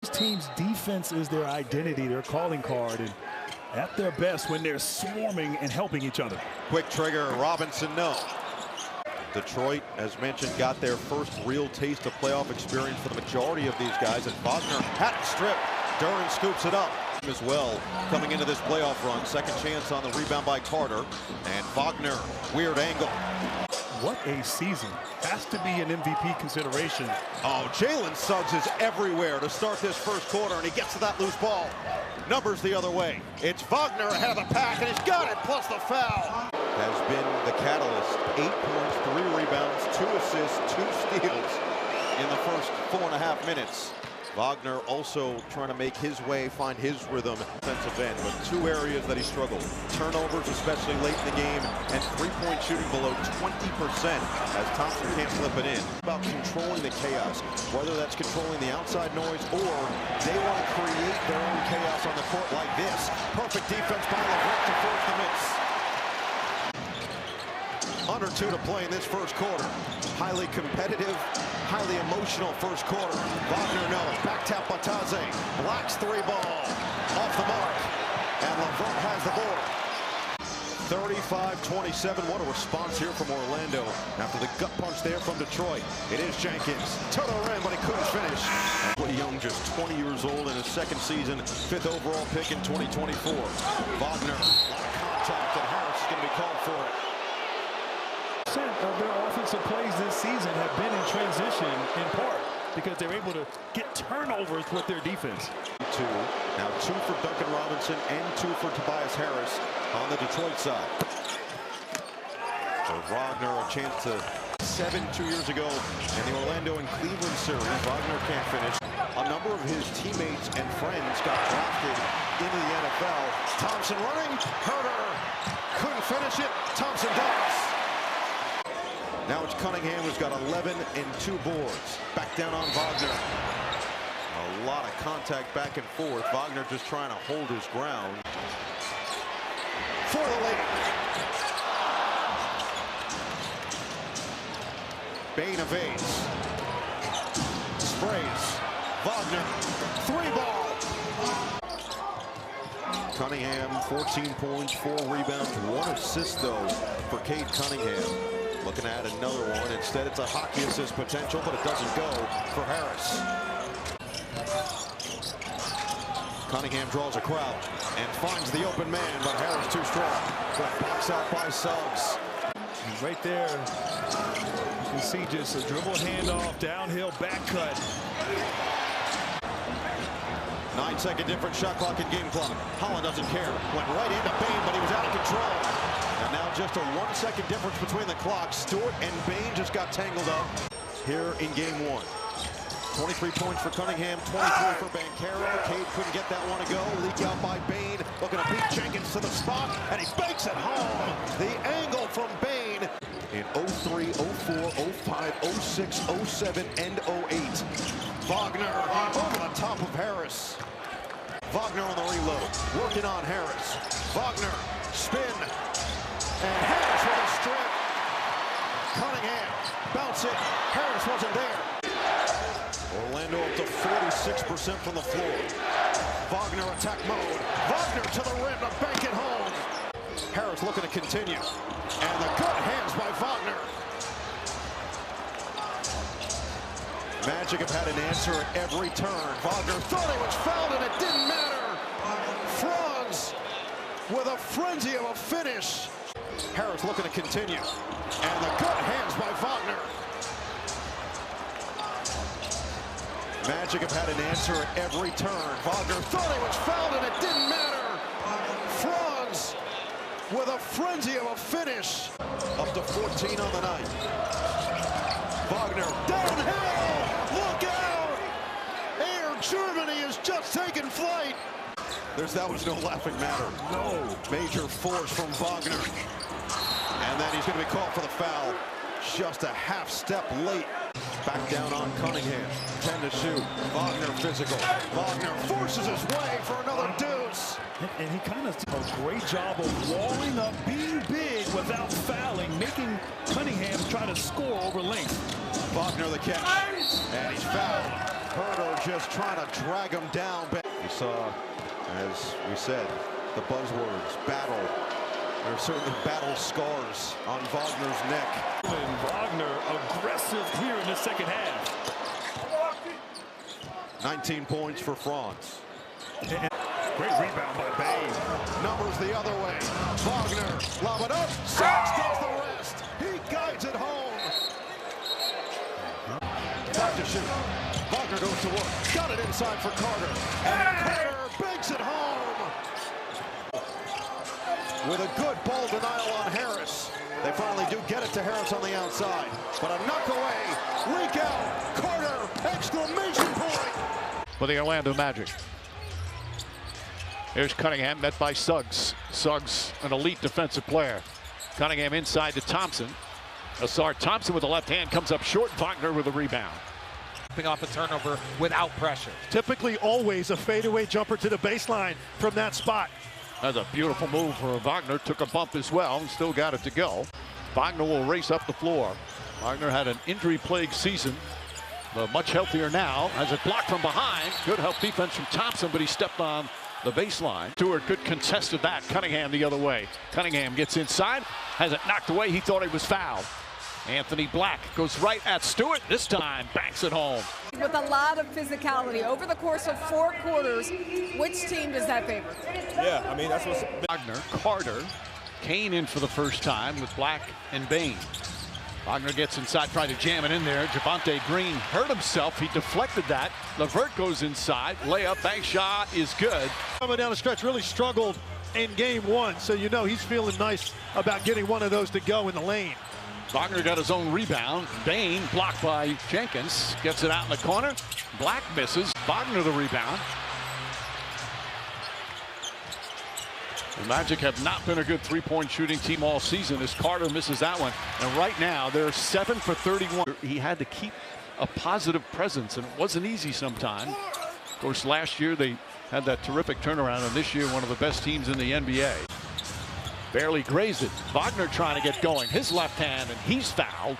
This team's defense is their identity, their calling card, and at their best when they're swarming and helping each other. Quick trigger, Robinson, no. Detroit, as mentioned, got their first real taste of playoff experience for the majority of these guys, and Wagner hat strip. Duran scoops it up as well coming into this playoff run. Second chance on the rebound by Carter, and Wagner, weird angle. What a season. Has to be an MVP consideration. Oh, Jalen Suggs is everywhere to start this first quarter, and he gets to that loose ball. Numbers the other way. It's Wagner ahead of the pack, and he's got it, plus the foul. Has been the catalyst. 8 points, 3 rebounds, 2 assists, 2 steals in the first 4.5 minutes. Wagner also trying to make his way, find his rhythm defensive end, but 2 areas that he struggled. Turnovers, especially late in the game, and 3-point shooting below 20% as Thompson can't flip it in. About controlling the chaos, whether that's controlling the outside noise or they want to create their own chaos on the court like this. Perfect defense by LeVert to force the miss. Under 2 to play in this first quarter. Highly competitive, highly emotional first quarter. Wagner knows. Back tap Bataze. Blacks 3 ball. Off the mark. And LeVert has the board. 35-27. What a response here from Orlando after the gut punch there from Detroit. It is Jenkins. To the rim, but he couldn't finish. Woody Young, just 20 years old in his second season. 5th overall pick in 2024. Wagner, a lot of contact, and Harris is going to be called for it. Of their offensive plays this season have been in transition in part because they're able to get turnovers with their defense. 2. Now 2 for Duncan Robinson and 2 for Tobias Harris on the Detroit side. So Wagner a chance to 7 2 years ago in the Orlando and Cleveland series. Wagner can't finish. A number of his teammates and friends got drafted into the NFL. Thompson running. Herter couldn't finish it. Thompson does. Now it's Cunningham, who's got 11 and 2 boards. Back down on Wagner. A lot of contact back and forth. Wagner just trying to hold his ground. For the lead. Bane evades. Sprays. Wagner. 3 ball. Cunningham, 14 points, 4 rebounds, 1 assist, though, for Cade Cunningham. Looking at another one. Instead, it's a hockey assist potential, but it doesn't go for Harris. Cunningham draws a crowd and finds the open man, but Harris too strong. Box out by Suggs. And right there, you can see just a dribble handoff, downhill back cut. 9-second difference, shot clock and game clock. Holland doesn't care. Went right into Bane, but he was out of control. And now just a 1-second difference between the clocks. Stewart and Bane just got tangled up here in game 1. 23 points for Cunningham, 23 for Banchero. Cade couldn't get that one to go. Leak out by Bane. Looking to beat Jenkins to the spot, and he banks it home. The angle from Bane in 03, 04, 05, 06, 07, and 08. Wagner over the top of Harris. Wagner on the reload, working on Harris. Wagner, spin. And Harris with a strip. Cunningham, bounce it. Harris wasn't there. Orlando up to 46% from the floor. Wagner attack mode. Wagner to the rim to bank it home. Harris looking to continue. And the good hands by Wagner. Magic have had an answer at every turn. Wagner thought he was fouled and it didn't matter. Franz with a frenzy of a finish. Harris looking to continue. And the good hands by Wagner. Magic have had an answer at every turn. Wagner thought he was fouled and it didn't matter. Franz with a frenzy of a finish. Up to 14 on the night. Wagner downhill. Look out! Air Germany is just taking flight. That was no laughing matter. No. Major force from Wagner. And then he's going to be called for the foul. Just a half step late. Back down on Cunningham. 10 to shoot. Wagner physical. Wagner forces his way for another deuce. And he kind of did a great job of walling up, being big without fouling, making Cunningham try to score over length. Wagner the catch. And he's fouled. Herder just trying to drag him down. You saw, as we said, the buzzwords, battle. There are certainly battle scars on Wagner's neck. And Wagner aggressive here in the second half. 19 points for Franz. Great rebound by Bain. Numbers the other way. Wagner, lob it up. Sachs does the rest. He guides it home. Back to shoot. Wagner goes to work. Got it inside for Carter. And Carter banks it home. With a good ball denial on Harris. They finally do get it to Harris on the outside. But a knock away. Leak out. Carter, exclamation point. For the Orlando Magic. Here's Cunningham, met by Suggs. Suggs, an elite defensive player. Cunningham inside to Thompson. Asar Thompson with the left hand comes up short. Wagner with a rebound. Off a turnover without pressure. Typically always a fadeaway jumper to the baseline from that spot. That's a beautiful move for Wagner. Took a bump as well and still got it to go. Wagner will race up the floor. Wagner had an injury-plagued season, but much healthier now. Has it blocked from behind. Good help defense from Thompson, but he stepped on the baseline. Stewart good contested that. Cunningham the other way. Cunningham gets inside, has it knocked away. He thought he was fouled. Anthony Black goes right at Stewart. This time banks it home. With a lot of physicality over the course of 4 quarters, which team does that favor? Yeah, I mean, that's what's... Wagner, Carter, Kane in for the first time with Black and Bain. Wagner gets inside, trying to jam it in there. Javonte Green hurt himself. He deflected that. LeVert goes inside. Layup, bank shot is good. Coming down the stretch, really struggled in game 1, so you know he's feeling nice about getting one of those to go in the lane. Wagner got his own rebound. Bain blocked by Jenkins. Gets it out in the corner. Black misses. Wagner the rebound. The Magic have not been a good three-point shooting team all season as Carter misses that one. And right now they're 7 for 31. He had to keep a positive presence, and it wasn't easy sometimes. Of course, last year they had that terrific turnaround, and this year one of the best teams in the NBA. Barely grazed it. Wagner trying to get going. His left hand, and he's fouled.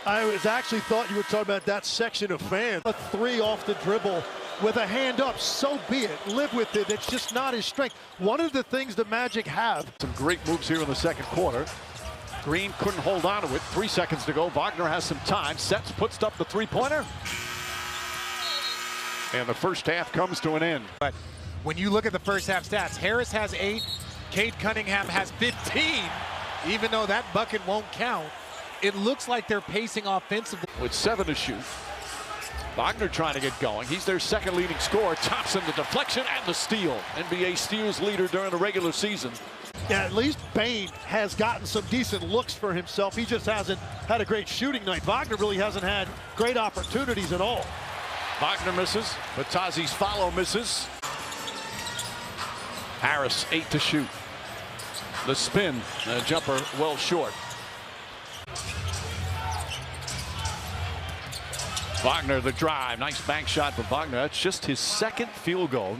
I was actually thought you were talking about that section of fans. A 3 off the dribble with a hand up, so be it. Live with it. It's just not his strength. One of the things the Magic have. Some great moves here in the second quarter. Green couldn't hold on to it. 3 seconds to go. Wagner has some time. Sets, puts up the three-pointer. And the first half comes to an end. But when you look at the first half stats, Harris has 8, Cade Cunningham has 15. Even though that bucket won't count, it looks like they're pacing offensively. With 7 to shoot. Wagner trying to get going. He's their second leading scorer. Thompson the deflection and the steal. NBA steals leader during the regular season. Yeah, at least Bain has gotten some decent looks for himself. He just hasn't had a great shooting night. Wagner really hasn't had great opportunities at all. Wagner misses. Batazi's follow misses. Harris 8 to shoot. The spin, the jumper well short. Wagner the drive, nice bank shot for Wagner. That's just his second field goal.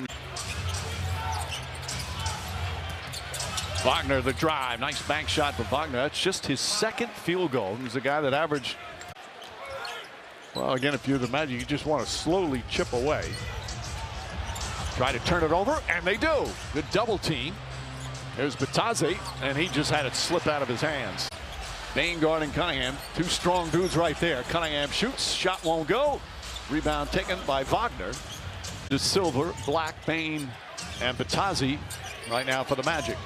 Wagner the drive, nice bank shot for Wagner. That's just his second field goal. He's a guy that averaged, well, again, if you're the Magic, you just want to slowly chip away. Try to turn it over, and they do. Good double team. There's Batazi, and he just had it slip out of his hands. Bain guarding Cunningham. 2 strong dudes right there. Cunningham shoots, shot won't go. Rebound taken by Wagner. De Silver, Black, Bain, and Batazi right now for the Magic.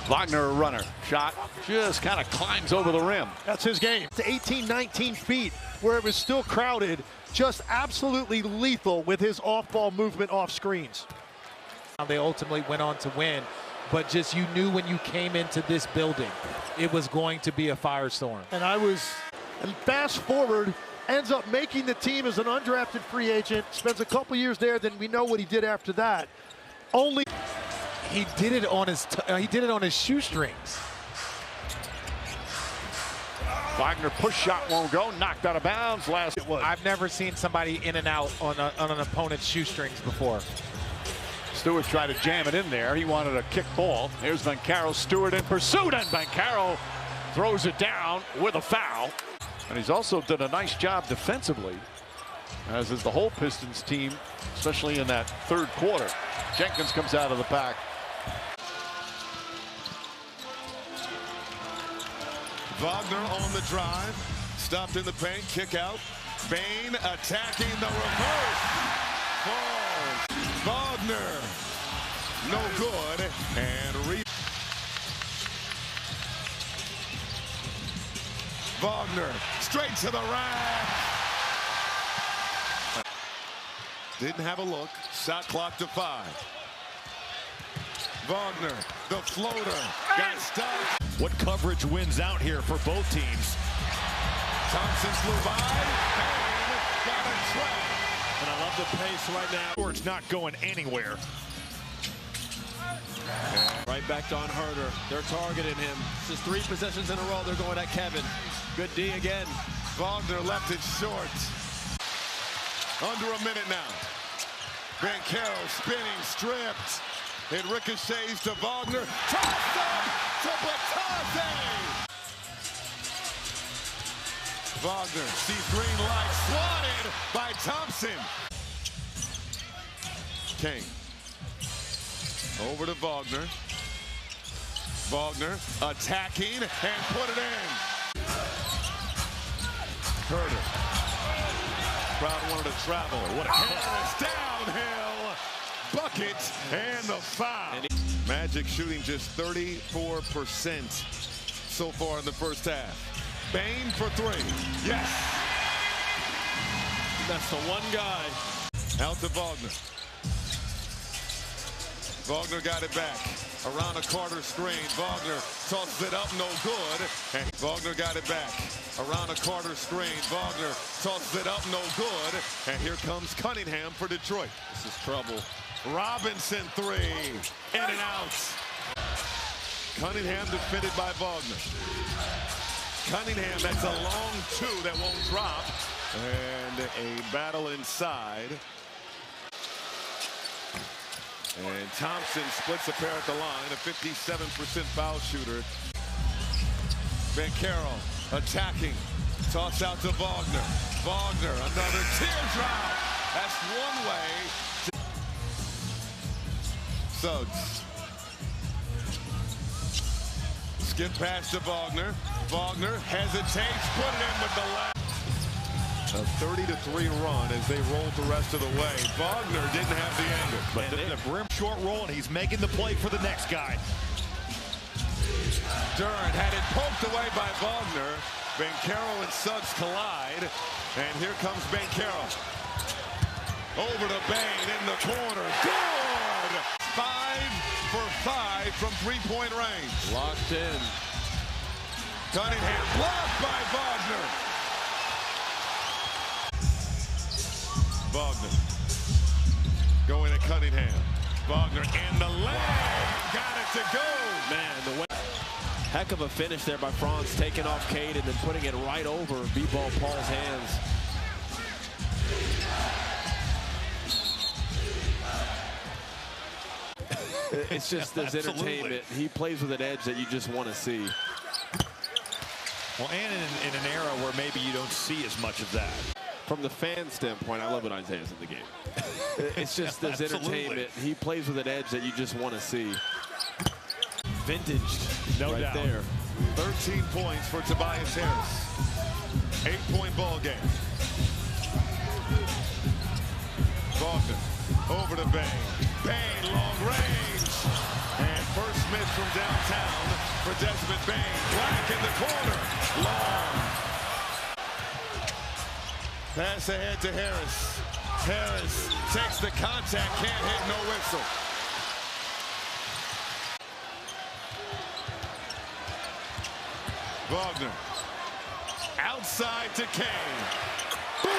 Wagner a runner. Shot just kind of climbs over the rim. That's his game. To 18, 19 feet where it was still crowded. Just absolutely lethal with his off-ball movement off screens. They ultimately went on to win, but just you knew when you came into this building, it was going to be a firestorm. And fast forward, ends up making the team as an undrafted free agent, spends a couple years there, then we know what he did after that. Only he did it on his shoestrings. Wagner push shot won't go, knocked out of bounds. I've never seen somebody in and out on an opponent's shoestrings before. Stewart tried to jam it in there. He wanted a kick ball. There's Vancaro. Stewart in pursuit, and Vancaro throws it down with a foul. And he's also done a nice job defensively, as is the whole Pistons team, especially in that third quarter. Jenkins comes out of the pack. Wagner on the drive, stopped in the paint, kick out. Bane attacking the reverse. Falls. Wagner, no good. And Wagner straight to the rack. Didn't have a look. Shot clock to 5. Wagner, the floater, got stuck. What coverage wins out here for both teams? Thompson flew by. Bane got a trap. And I love the pace right now. Or it's not going anywhere. Right back on Herder. They're targeting him. This is 3 possessions in a row. They're going at Kevin. Good D again. Wagner left it short. Under a minute now. Banchero spinning, stripped. It ricochets to Wagner. Tossed up to Batase. Wagner sees green light. Swatted by Thompson. Kane. Over to Wagner. Wagner attacking and put it in. Herder. Crowd wanted to travel. What a Harris downhill. Bucket and the foul. Magic shooting just 34% so far in the first half. Bane for 3. Yes. That's the one guy. Out to Wagner. Wagner got it back. Around a Carter screen. Wagner tosses it up, no good. And Wagner got it back. Around a Carter screen. Wagner tosses it up, no good. And here comes Cunningham for Detroit. This is trouble. Robinson 3. In and out. Cunningham defended by Wagner. Cunningham, that's a long 2 that won't drop. And a battle inside. And Thompson splits a pair at the line, a 57% foul shooter. Banchero attacking. Toss out to Wagner. Wagner, another teardrop. That's one way. Suggs. Skip pass to Wagner. Wagner hesitates, put it in with the left. A 30-3 run as they rolled the rest of the way. Wagner didn't have the angle. But the brim short roll, and he's making the play for the next guy. Durant had it poked away by Wagner. Banchero and Suggs collide. And here comes Banchero. Over to Bane in the corner. Good! 5 for 5 from 3-point range. Locked in. Cunningham blocked by Wagner. Wagner going at Cunningham. Wagner in the leg. Got it to go. Man, the way. Heck of a finish there by Franz, taking off Cade and then putting it right over B-Ball Paul's hands. It's just this entertainment. He plays with an edge that you just want to see. Well, and in an era where maybe you don't see as much of that. From the fan standpoint, I love when Isaiah's in the game. It's just this entertainment. He plays with an edge that you just want to see. Vintaged, no doubt. There. 13 points for Tobias Harris. 8-point ball game. Wagner over to Bane. Bane, long range. And first miss from downtown for Desmond Bane. Black in the corner. Long. Pass ahead to Harris. Harris takes the contact, can't hit, no whistle. Wagner. Outside to Kane. Boom!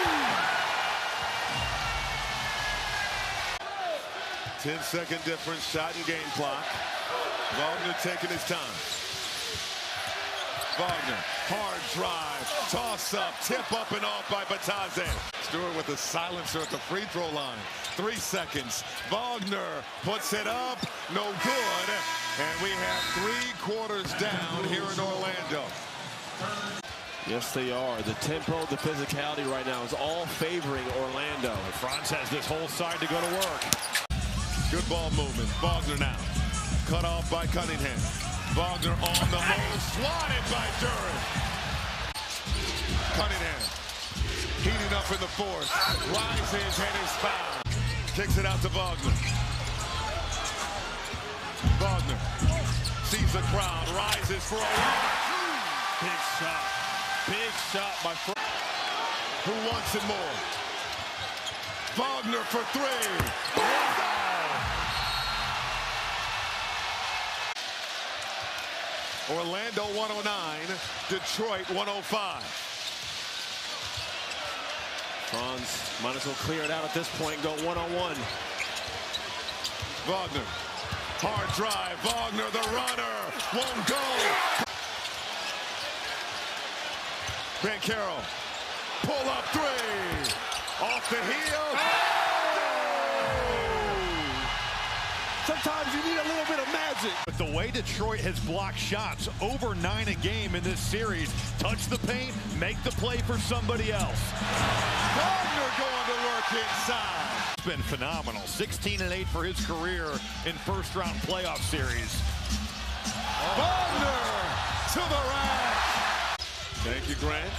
10-second difference, shot and game clock. Wagner taking his time. Wagner, hard drive, toss up, tip up and off by Batase. Stewart with a silencer at the free throw line. 3 seconds. Wagner puts it up, no good. And we have 3 quarters down here in Orlando. Yes, they are. The tempo, the physicality right now is all favoring Orlando. Franz has this whole side to go to work. Good ball movement. Wagner now. Cut off by Cunningham. Wagner on the move. Swatted by Duran. Cunningham heating up in the fourth. Rises and is fouled. Kicks it out to Wagner. Wagner sees the crowd. Rises for a Big shot. Big shot by Franz. Who wants it more? Wagner for three. Orlando 109, Detroit 105. Franz might as well clear it out at this point and go one-on-one. Wagner, hard drive. Wagner, the runner, won't go. Bankero, pull up three. Off the heel. Sometimes you need a little bit of magic. But the way Detroit has blocked shots, over 9 a game in this series, touch the paint, make the play for somebody else. Wagner going to work inside. It's been phenomenal. 16-8 for his career in first-round playoff series. Wagner to the rack. Thank you, Grant.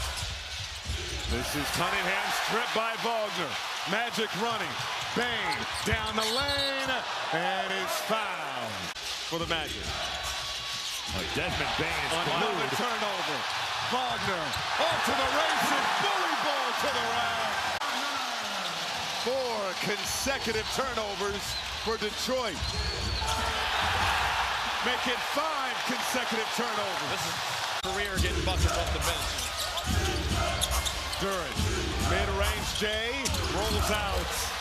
This is Cunningham stripped by Wagner. Magic running. Bane down the lane, and it's fouled for the Magic. Desmond Bane is Another turnover. Wagner off to the races. Bully ball to the rack. 4 consecutive turnovers for Detroit. Make it 5 consecutive turnovers. This is career getting buckets off the bench. Duran, mid-range Jay, rolls out.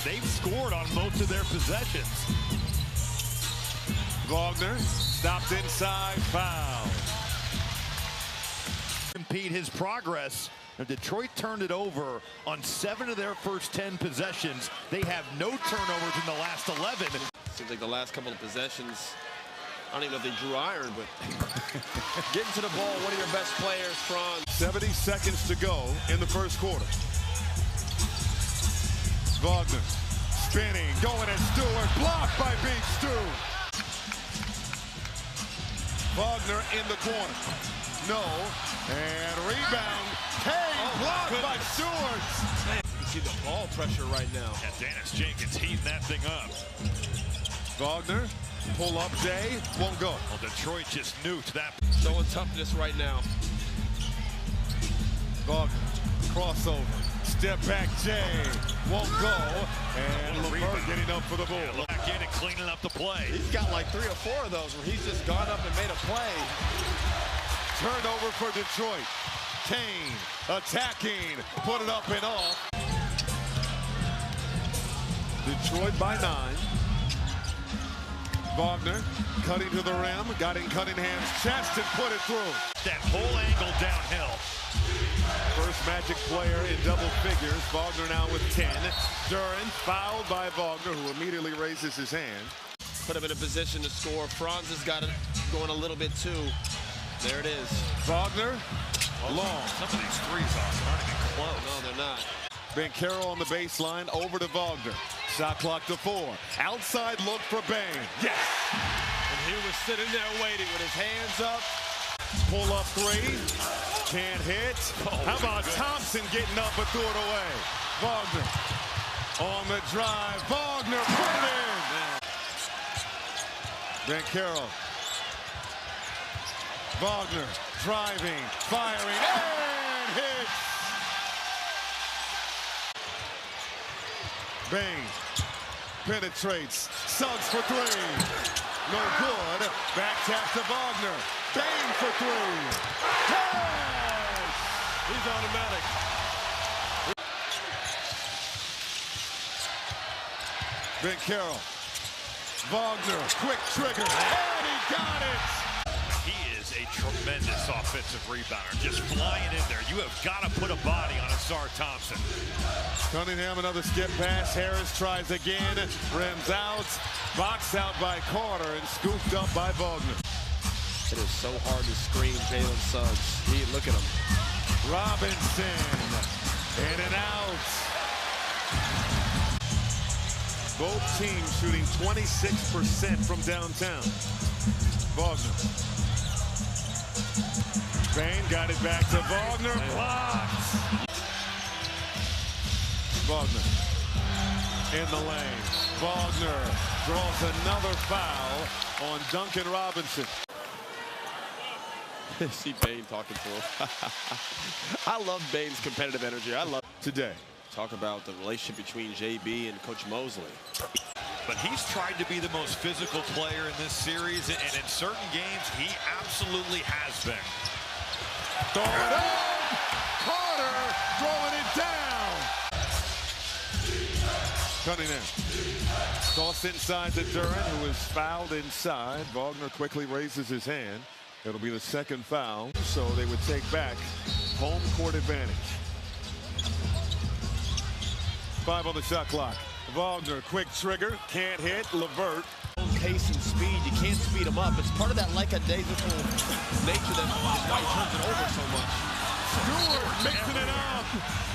They've scored on most of their possessions. Wagner stopped inside, foul. Impede his progress. And Detroit turned it over on 7 of their first 10 possessions. They have no turnovers in the last 11. Seems like the last couple of possessions, I don't even know if they drew iron, but getting to the ball, one of your best players, Franz. 70 seconds to go in the first quarter. Wagner spinning, going at Stewart, blocked by Big Stu. Wagner in the corner. No, and rebound. Kane blocked by Stewart. You see the ball pressure right now. And Dennis Jenkins heating that thing up. Wagner, pull up Jay, won't go. Well, Detroit just nuked that. Showing toughness right now. Wagner, crossover. Step back, Jay. Won't go. And LeVert getting up for the ball. Yeah, back in and cleaning up the play. He's got like 3 or 4 of those where he's just gone up and made a play. Turnover for Detroit. Kane attacking. Put it up and off. Detroit by 9. Wagner cutting to the rim. Got in Cunningham's chest and put it through. That whole angle downhill. First Magic player in double figures. Wagner now with 10. Duran fouled by Wagner, who immediately raises his hand. Put him in a position to score. Franz has got it going a little bit too. There it is. Wagner, long. Some of these threes aren't even close. No, they're not. Bankero on the baseline, over to Wagner. Shot clock to 4. Outside look for Bane. Yes! And he was sitting there waiting with his hands up. Pull up 3. Can't hit. How about Thompson getting up but threw it away? Wagner on the drive. Wagner put it in. Bankero. Wagner driving, firing, and hits. Bane penetrates, Suggs for 3. No good. Back tap to Wagner. Bane for 3. Yes! He's automatic. Bankero. Wagner, quick trigger, and he got it! He is a tremendous offensive rebounder, just flying in there. You have got to put a body on Asar Thompson. Cunningham, another skip pass. Harris tries again, rims out, boxed out by Carter, and scooped up by Wagner. It is so hard to screen Jalen Suggs. Look at him. Robinson, in and out. Both teams shooting 26% from downtown. Wagner. Bain got it back to Wagner. Blocked. Wagner in the lane. Wagner draws another foul on Duncan Robinson. See Bain talking to him. I love Bain's competitive energy. I love today. Talk about the relationship between JB and Coach Mosley. But he's tried to be the most physical player in this series, and in certain games, he absolutely has been. Throw it up! Carter throwing it down! Cunningham. Toss inside to Duran, who is fouled inside. Wagner quickly raises his hand. It'll be the second foul, so they would take back home court advantage. 5 on the shot clock. Wagner, quick trigger, can't hit. Levert. Pace and speed, you can't speed him up. It's part of that lackadaisical nature that is why he turns it over so much. Stewart mixing it up.